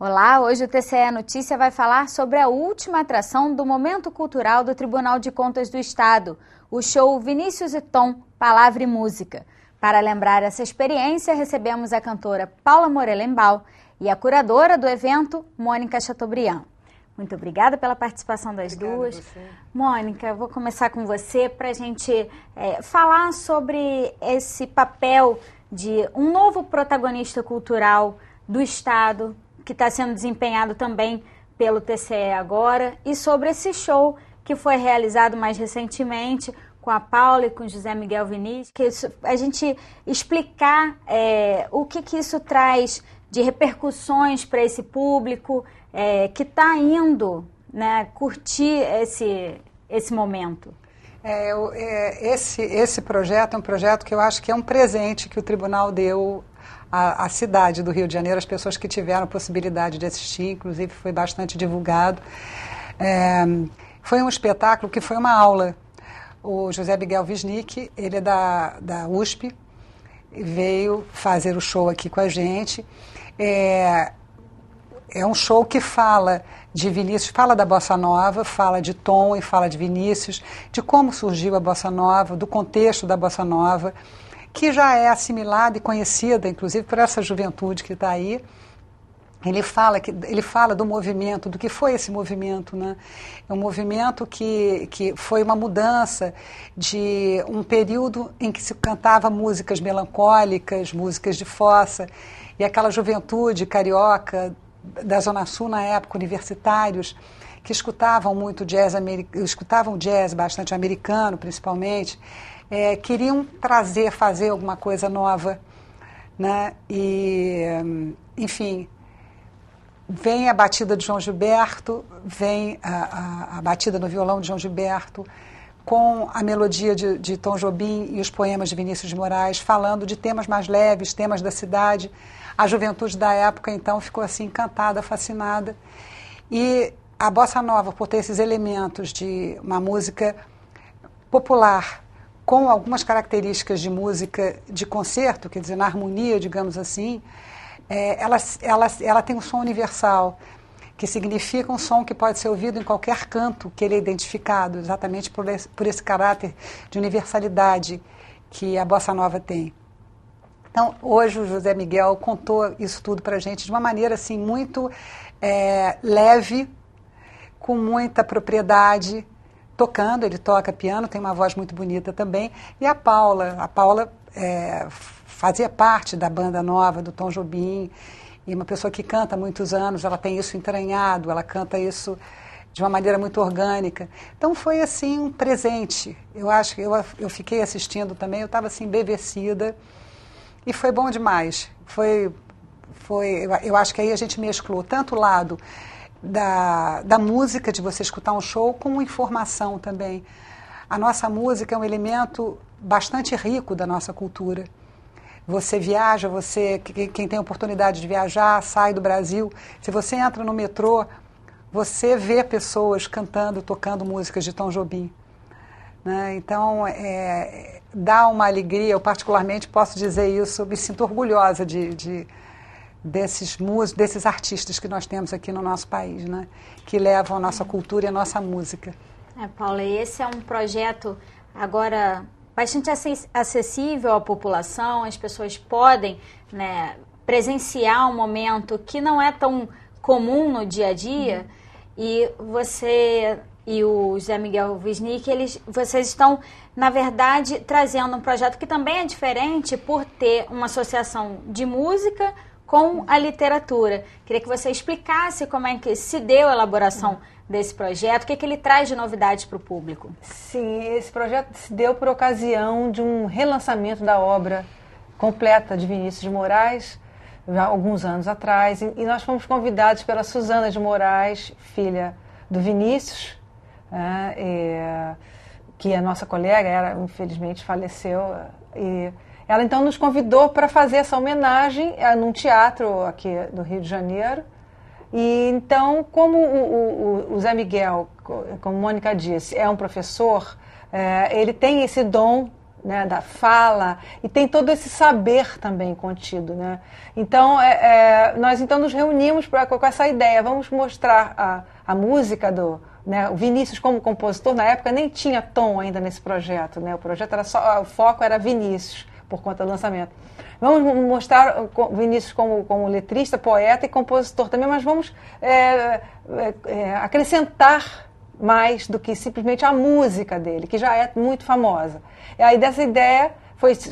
Olá, hoje o TCE Notícia vai falar sobre a última atração do Momento Cultural do Tribunal de Contas do Estado, o show Vinícius e Tom, Palavra e Música. Para lembrar essa experiência, recebemos a cantora Paula Morelenbaum e a curadora do evento, Mônica Chateaubriand. Muito obrigada pela participação das duas. Mônica, eu vou começar com você para a gente falar sobre esse papel de um novo protagonista cultural do Estado, que está sendo desempenhado também pelo TCE agora, e sobre esse show que foi realizado mais recentemente com a Paula e com o José Miguel Vinícius, que a gente explicar o que isso traz de repercussões para esse público que está indo, né, curtir esse momento. Esse projeto é um projeto que eu acho que é um presente que o tribunal deu à cidade do Rio de Janeiro, as pessoas que tiveram possibilidade de assistir, inclusive foi bastante divulgado. Foi um espetáculo que foi uma aula. O José Miguel Wisnik, ele é da USP, veio fazer o show aqui com a gente. É um show que fala de Vinícius, fala da Bossa Nova, fala de Tom e fala de Vinícius, de como surgiu a Bossa Nova, do contexto da Bossa Nova, que já é assimilada e conhecida, inclusive, por essa juventude que está aí. Ele fala do movimento, do que foi esse movimento, né? É um movimento que foi uma mudança de um período em que se cantava músicas melancólicas, músicas de fossa, e aquela juventude carioca da Zona Sul, na época, universitários, que escutavam muito jazz, escutavam jazz bastante americano, principalmente, queriam fazer alguma coisa nova, né? E, enfim, vem a batida de João Gilberto, vem a batida no violão de João Gilberto, com a melodia de Tom Jobim e os poemas de Vinícius de Moraes, falando de temas mais leves, temas da cidade. A juventude da época, então, ficou assim encantada, fascinada. E a Bossa Nova, por ter esses elementos de uma música popular, com algumas características de música de concerto, quer dizer, na harmonia, digamos assim, ela tem um som universal, que significa um som que pode ser ouvido em qualquer canto que ele é identificado, exatamente por esse caráter de universalidade que a Bossa Nova tem. Então, hoje o José Miguel contou isso tudo para a gente de uma maneira assim, muito leve, com muita propriedade, tocando. Ele toca piano, tem uma voz muito bonita também. E a Paula fazia parte da banda nova do Tom Jobim, e uma pessoa que canta há muitos anos, ela tem isso entranhado, ela canta isso de uma maneira muito orgânica. Então foi assim um presente. Eu acho que eu fiquei assistindo também, eu estava assim embevecida, e foi bom demais. Eu acho que aí a gente mesclou tanto o lado da música, de você escutar um show, com informação também. A nossa música é um elemento bastante rico da nossa cultura. Você viaja, quem tem oportunidade de viajar, sai do Brasil, se você entra no metrô, você vê pessoas cantando, tocando músicas de Tom Jobim, né? Então, dá uma alegria. Eu particularmente posso dizer isso, eu me sinto orgulhosa desses artistas que nós temos aqui no nosso país, né? Que levam a nossa cultura e a nossa música. Paula, esse é um projeto agora bastante acessível à população, as pessoas podem, né, presenciar um momento que não é tão comum no dia a dia, e você e o José Miguel Wisnik, vocês estão, na verdade, trazendo um projeto que também é diferente por ter uma associação de música com a literatura. Queria que você explicasse como é que se deu a elaboração desse projeto, o que ele traz de novidades para o público. Sim, esse projeto se deu por ocasião de um relançamento da obra completa de Vinícius de Moraes, já há alguns anos atrás, e nós fomos convidados pela Suzana de Moraes, filha do Vinícius, que é nossa colega, ela infelizmente faleceu, e ela então nos convidou para fazer essa homenagem num teatro aqui do Rio de Janeiro. E então, como o Zé Miguel, como Mônica disse, é um professor, ele tem esse dom né, da fala, e tem todo esse saber também contido, né? Então, nós então nos reunimos com essa ideia, vamos mostrar a música né, o Vinícius como compositor, na época nem tinha Tom ainda nesse projeto, né? O projeto era só, o foco era Vinícius, por conta do lançamento. Vamos mostrar o Vinícius como letrista, poeta e compositor também, mas vamos acrescentar mais do que simplesmente a música dele, que já é muito famosa. E aí dessa ideia,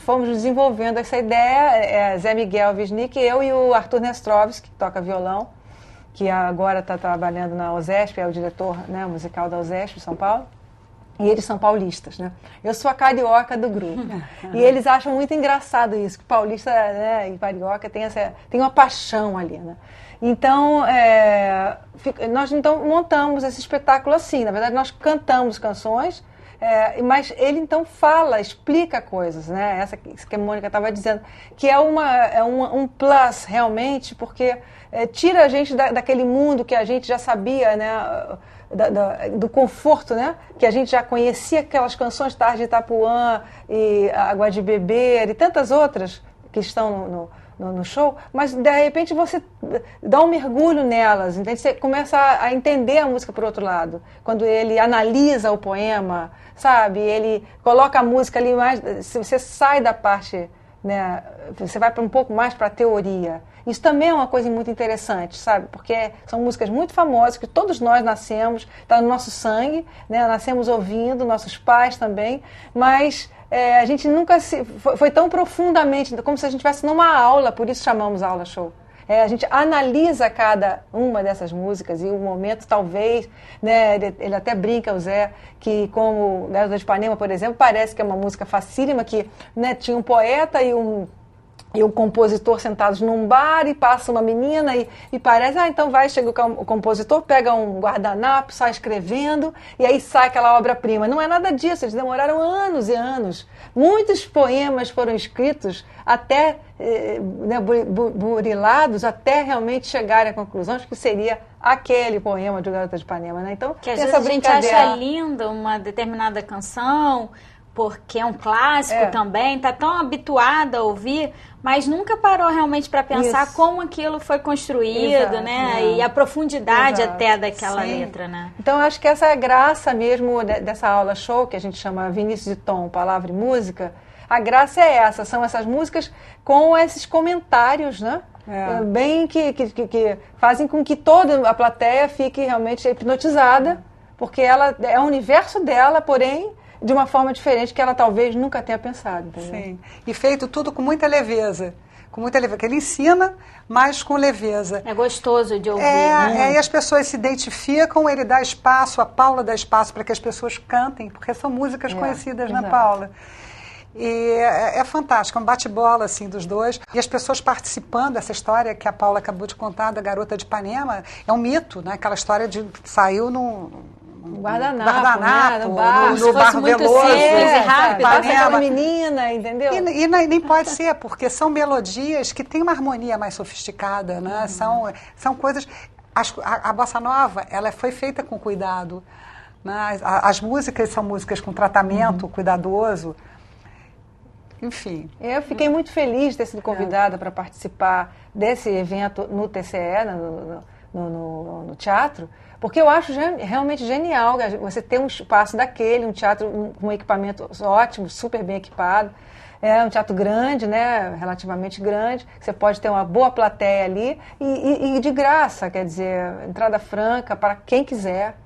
fomos desenvolvendo essa ideia, Zé Miguel Wisnik, eu e o Arthur Nestrovski, que toca violão, que agora está trabalhando na USESP, é o diretor, né, musical da USESP, São Paulo. E eles são paulistas, né? Eu sou a carioca do grupo. E eles acham muito engraçado isso, que paulista, né, e carioca tem uma paixão ali, né? Então, nós então montamos esse espetáculo assim. Na verdade, nós cantamos canções, mas ele então explica coisas, né? Essa que a Mônica estava dizendo, que é um plus realmente, porque tira a gente daquele mundo que a gente já sabia, né? Do conforto, né? Que a gente já conhecia aquelas canções, Tarde de Itapuã e Água de Beber e tantas outras que estão no show, mas de repente você dá um mergulho nelas, entende? Você começa a entender a música por outro lado. Quando ele analisa o poema, sabe? Ele coloca a música ali mais, você sai da parte, né? Você vai um pouco mais para a teoria. Isso também é uma coisa muito interessante, sabe? Porque são músicas muito famosas, que todos nós nascemos, está no nosso sangue, né? Nascemos ouvindo, nossos pais também, mas a gente nunca foi tão profundamente, como se a gente estivesse numa aula, por isso chamamos aula show. A gente analisa cada uma dessas músicas e o momento, talvez, né, ele até brinca, o Zé, que como Garota de Ipanema, por exemplo, parece que é uma música facílima, que, né, tinha um poeta e um compositor sentados num bar e passa uma menina e parece, então chega o compositor, pega um guardanapo, sai escrevendo e aí sai aquela obra-prima. Não é nada disso, eles demoraram anos e anos. Muitos poemas foram escritos até, né, burilados, até realmente chegarem à conclusão de que seria aquele poema de Garota de Ipanema, né? Então, que às vezes a gente acha linda uma determinada canção, porque é um clássico também, está tão habituada a ouvir, mas nunca parou realmente para pensar como aquilo foi construído, né? E a profundidade até daquela letra, né? Então, eu acho que essa é a graça mesmo dessa aula show, que a gente chama Vinícius e Tom, Palavra e Música. A graça é essa, são essas músicas com esses comentários, né? Bem que fazem com que toda a plateia fique realmente hipnotizada, porque ela é o universo dela, porém de uma forma diferente que ela talvez nunca tenha pensado. Entendeu? Sim, e feito tudo com muita leveza. Com muita leveza, que ele ensina, mas com leveza. É gostoso de ouvir, né? E as pessoas se identificam, ele dá espaço, a Paula dá espaço para que as pessoas cantem, porque são músicas conhecidas, né, Paula? E é fantástico, é um bate-bola assim dos dois. E as pessoas participando dessa história que a Paula acabou de contar, da Garota de Ipanema, é um mito, né? Aquela história saiu no guardanapo, né? no Barro Veloso, simples e rápido, aquela menina, entendeu? E nem pode ser, porque são melodias que têm uma harmonia mais sofisticada, né? São coisas... A bossa nova, ela foi feita com cuidado, né? As músicas são músicas com tratamento cuidadoso. Enfim. Eu fiquei muito feliz de ter sido convidada para participar desse evento no TCE, no teatro, porque eu acho realmente genial você ter um espaço daquele, um teatro com um equipamento ótimo, super bem equipado. É um teatro grande, né, relativamente grande, você pode ter uma boa plateia ali e de graça, quer dizer, entrada franca para quem quiser,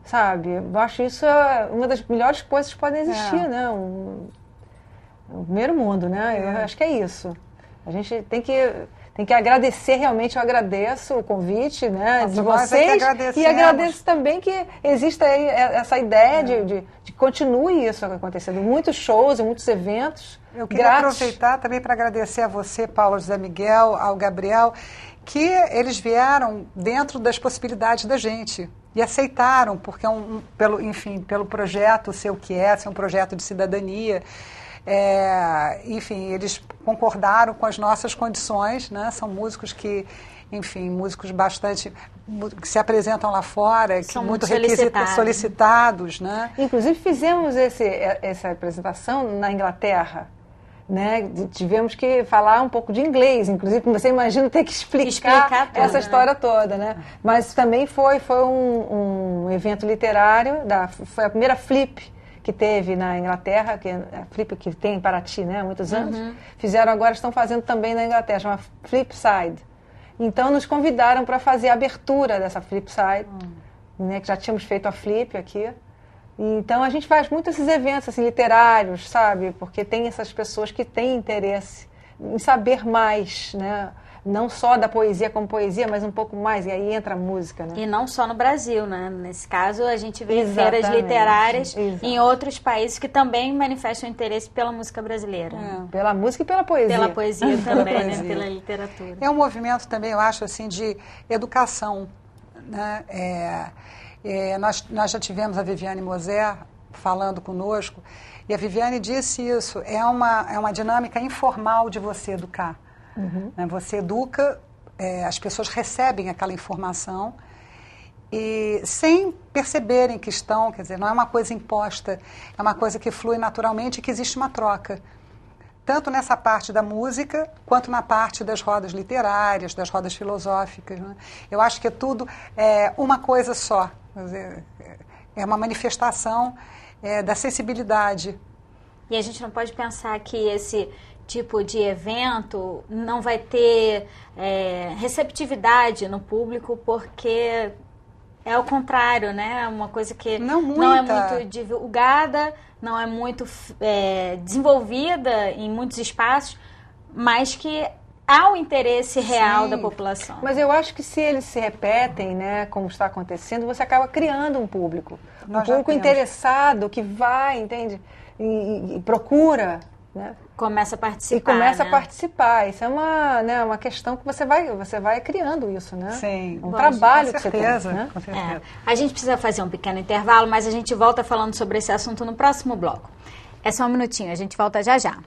sabe? Eu acho isso uma das melhores coisas que podem existir, né? O primeiro mundo, né? Eu acho que é isso. A gente tem que agradecer, realmente, eu agradeço o convite, né, de vocês, e agradeço também que exista aí essa ideia de que continue isso acontecendo. Muitos shows e muitos eventos. Eu queria aproveitar também para agradecer a você, Paulo, José Miguel, ao Gabriel, que eles vieram dentro das possibilidades da gente e aceitaram, porque pelo projeto ser o que é, ser um projeto de cidadania. Enfim, eles concordaram com as nossas condições, né? São músicos que, enfim, músicos bastante que se apresentam lá fora, que são muito solicitados, né? Inclusive fizemos essa apresentação na Inglaterra, né? Tivemos que falar um pouco de inglês, inclusive você imagina ter que explicar tudo, essa história toda, né? Mas também foi um evento literário, foi a primeira Flip que teve na Inglaterra, que é a Flip que tem em Paraty, né, há muitos anos. Fizeram agora, estão fazendo também na Inglaterra, chama Flipside. Então nos convidaram para fazer a abertura dessa Flipside, né, que já tínhamos feito a Flip aqui. Então a gente faz muito esses eventos assim, literários, sabe? Porque tem essas pessoas que têm interesse em saber mais, né? Não só da poesia como poesia, mas um pouco mais, e aí entra a música, né? E não só no Brasil, né? Nesse caso, a gente vê Exatamente. feiras literárias Exato. em outros países que também manifestam interesse pela música brasileira. Pela música e pela poesia. Pela poesia também, poesia. né? Pela literatura. É um movimento também, eu acho, assim, de educação, né? Nós já tivemos a Viviane Moser falando conosco, e a Viviane disse isso, é uma dinâmica informal de você educar. Né? Você educa, as pessoas recebem aquela informação e sem perceberem que estão, quer dizer, não é uma coisa imposta, é uma coisa que flui naturalmente e que existe uma troca. Tanto nessa parte da música, quanto na parte das rodas literárias, das rodas filosóficas. Né? Eu acho que é tudo uma coisa só. Quer dizer, é uma manifestação da sensibilidade. E a gente não pode pensar que esse tipo de evento não vai ter receptividade no público, porque é o contrário, né? É uma coisa que não é muito divulgada, não é muito desenvolvida em muitos espaços, mas que há o interesse real da população. Mas eu acho que se eles se repetem, né, como está acontecendo, você acaba criando um público. Um público interessado que vai, entende? E procura, né? Começa a participar. E começa a participar. Isso é uma questão que você vai criando isso, né? Sim. Um trabalho com certeza, que você tem, né? Com certeza. A gente precisa fazer um pequeno intervalo, mas a gente volta falando sobre esse assunto no próximo bloco. É só um minutinho, a gente volta já já.